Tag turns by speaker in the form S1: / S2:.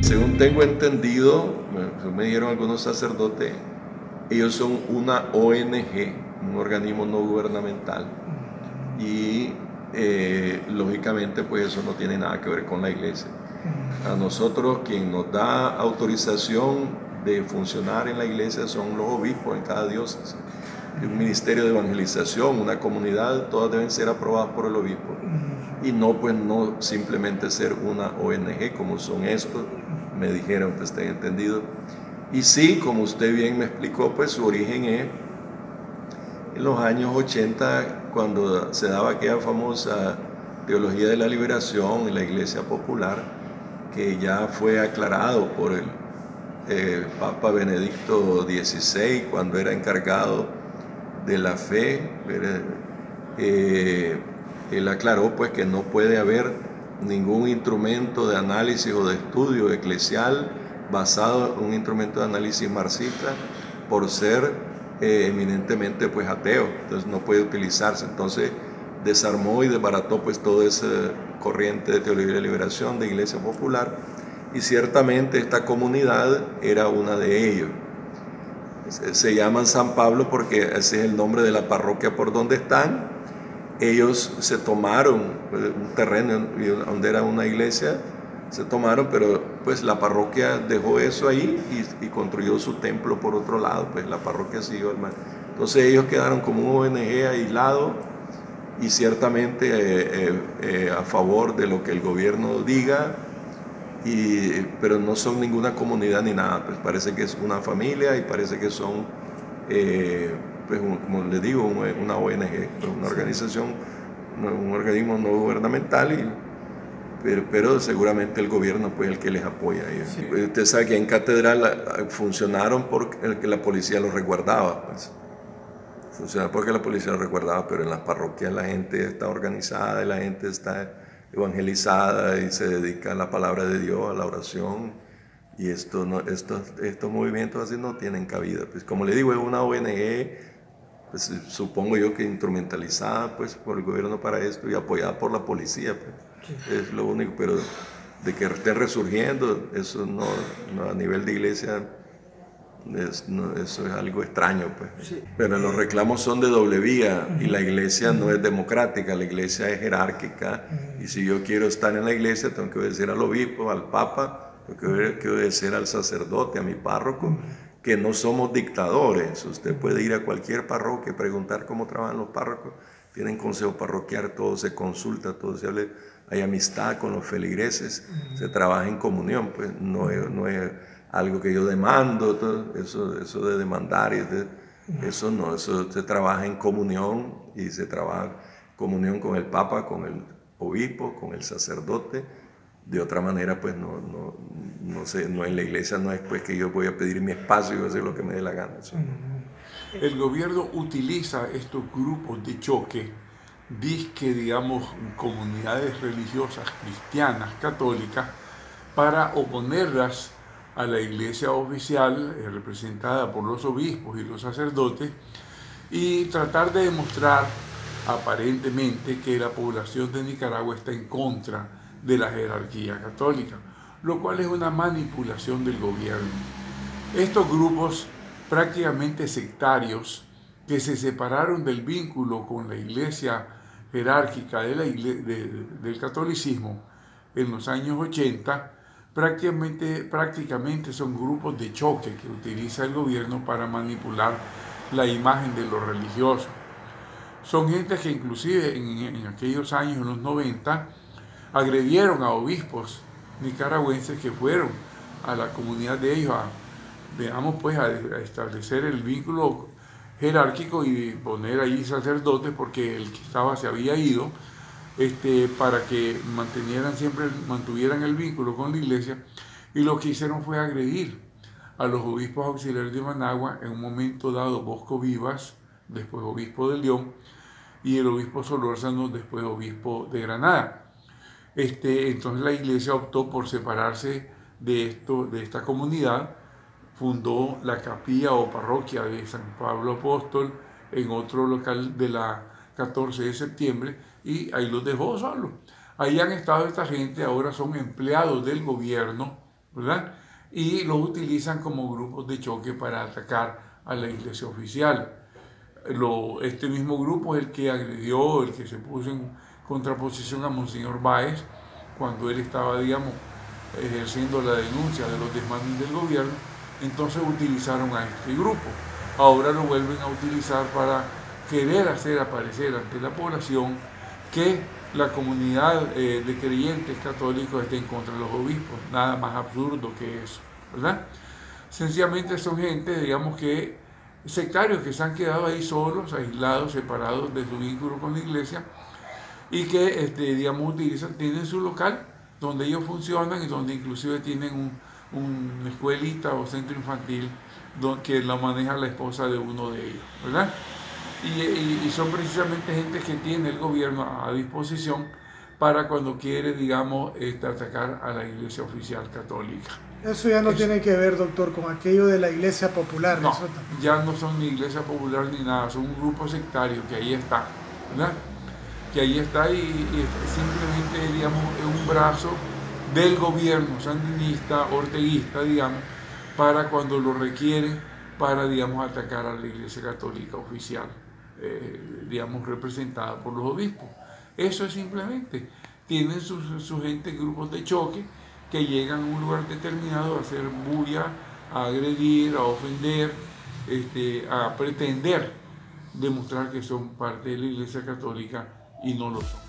S1: Según tengo entendido, me dijeron algunos sacerdotes, ellos son una ONG, un organismo no gubernamental, y lógicamente pues eso no tiene nada que ver con la iglesia. A nosotros quien nos da autorización de funcionar en la iglesia son los obispos en cada diócesis. Un ministerio de evangelización, una comunidad, todas deben ser aprobadas por el obispo. Y no, pues no simplemente ser una ONG como son estos, me dijeron, pues tengo entendido. Y sí, como usted bien me explicó, pues su origen es en los años 80, cuando se daba aquella famosa teología de la liberación en la Iglesia Popular, que ya fue aclarado por el Papa Benedicto XVI, cuando era encargado de la fe. Él aclaró pues que no puede haber ningún instrumento de análisis o de estudio eclesial basado en un instrumento de análisis marxista por ser eminentemente pues ateo, entonces no puede utilizarse. Entonces desarmó y desbarató pues toda esa corriente de teología de la liberación de Iglesia Popular, y ciertamente esta comunidad era una de ellos. Se llaman San Pablo porque ese es el nombre de la parroquia por donde están. Ellos se tomaron un terreno donde era una iglesia, se tomaron, pero pues la parroquia dejó eso ahí y construyó su templo por otro lado, pues la parroquia siguió, hermano. Entonces ellos quedaron como un ONG aislado y ciertamente a favor de lo que el gobierno diga, pero no son ninguna comunidad ni nada, pues parece que es una familia y parece que son, pues como les digo, una ONG, una organización, un organismo no gubernamental, pero seguramente el gobierno pues el que les apoya. Sí. Usted sabe que en catedral funcionaron porque la policía los resguardaba, pues. Funcionaron porque la policía los resguardaba, pero en las parroquias la gente está organizada y la gente está evangelizada y se dedica a la palabra de Dios, a la oración, y estos movimientos así no tienen cabida. Pues como le digo, es una ONG, pues, supongo yo que instrumentalizada pues por el gobierno para esto y apoyada por la policía, pues. Sí. Es lo único, pero de que estén resurgiendo, eso no a nivel de iglesia, eso es algo extraño, pues. Sí. Pero los reclamos son de doble vía y la iglesia no es democrática, la iglesia es jerárquica, y si yo quiero estar en la iglesia tengo que obedecer al obispo, al papa, tengo que obedecer al sacerdote, a mi párroco, que no somos dictadores. Usted puede ir a cualquier parroquia y preguntar cómo trabajan los párrocos, tienen consejo parroquial, todo se consulta, todo se habla, hay amistad con los feligreses, se trabaja en comunión, pues no es algo que yo demando, todo eso de demandar, eso no, eso se trabaja en comunión, y se trabaja en comunión con el Papa, con el obispo, con el sacerdote. De otra manera, pues no sé, no en la iglesia no es pues que yo voy a pedir mi espacio y voy a hacer lo que me dé la gana. Eso.
S2: El gobierno utiliza estos grupos de choque, digamos, comunidades religiosas cristianas, católicas, para oponerlas a la iglesia oficial representada por los obispos y los sacerdotes, y tratar de demostrar aparentemente que la población de Nicaragua está en contra de la jerarquía católica, lo cual es una manipulación del gobierno. Estos grupos prácticamente sectarios que se separaron del vínculo con la iglesia jerárquica del catolicismo en los años 80, prácticamente son grupos de choque que utiliza el gobierno para manipular la imagen de los religiosos. Son gente que inclusive en aquellos años, en los 90, agredieron a obispos nicaragüenses que fueron a la comunidad de ellos a establecer el vínculo jerárquico y poner ahí sacerdotes, porque el que estaba se había ido, para que mantuvieran el vínculo con la iglesia, y lo que hicieron fue agredir a los obispos auxiliares de Managua, en un momento dado Bosco Vivas, después obispo de León, y el obispo Solórzano, después obispo de Granada. Entonces la iglesia optó por separarse de esta comunidad, fundó la capilla o parroquia de San Pablo Apóstol en otro local de la 14 de septiembre y ahí los dejó solos. Ahí han estado esta gente, ahora son empleados del gobierno, ¿verdad? Y los utilizan como grupos de choque para atacar a la iglesia oficial. Este mismo grupo es el que agredió, el que se puso en contraposición a Monseñor Báez cuando él estaba, digamos, ejerciendo la denuncia de los desmanes del gobierno. Entonces utilizaron a este grupo. Ahora lo vuelven a utilizar para querer hacer aparecer ante la población que la comunidad de creyentes católicos está en contra de los obispos. Nada más absurdo que eso, ¿verdad? Sencillamente son gente, digamos, que sectarios que se han quedado ahí solos, aislados, separados de su vínculo con la iglesia y que, digamos, tienen su local donde ellos funcionan y donde inclusive tienen una escuelita o centro infantil que la maneja la esposa de uno de ellos, ¿verdad? Y son precisamente gente que tiene el gobierno a disposición para cuando quiere, digamos, atacar a la iglesia oficial católica.
S3: Eso ya no tiene que ver, doctor, con aquello de la iglesia popular.
S2: No, ya no son ni iglesia popular ni nada, son un grupo sectario que ahí está, ¿verdad? Que ahí está y simplemente, digamos, es un brazo del gobierno sandinista, orteguista, digamos, para cuando lo requiere, para, digamos, atacar a la iglesia católica oficial, digamos, representada por los obispos. Eso es simplemente, tienen su gente en grupos de choque que llegan a un lugar determinado a hacer bulla, a agredir, a ofender, a pretender demostrar que son parte de la iglesia católica y no lo son.